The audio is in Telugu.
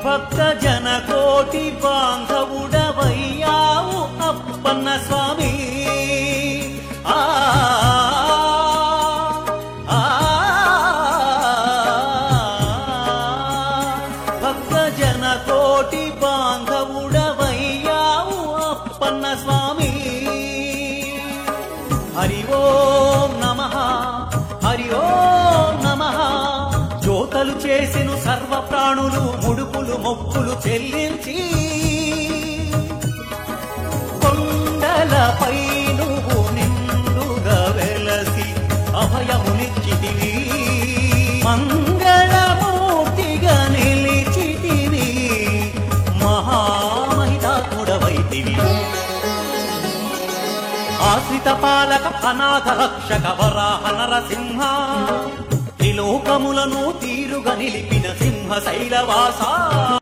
భక్త జన కోటి బాంధవుడవయ్యావు అప్పన్న స్వామి. ఆ భక్త జన కోటి బాంధవుడవయ్యావు అప్పన్న స్వామి. హరి ఓం నమః, హరి ఓం నమః. జ్యోతలు చేసిను సర్వ ప్రాణులు ముడుపులు మొక్కులు చెల్లించి, కొండలపై నువ్వు నిండుగా వెలసి అభయమునిచ్చితివి, మంగళమూర్తిగా నిలిచితివి, మహామహితాత్ముడవైతివి. ఆశ్రిత పాలక అనాథ రక్షక వరాహ నరసింహ, త్రిలోకములను తీరుగా నిలిపిన సింహ శైలవాస.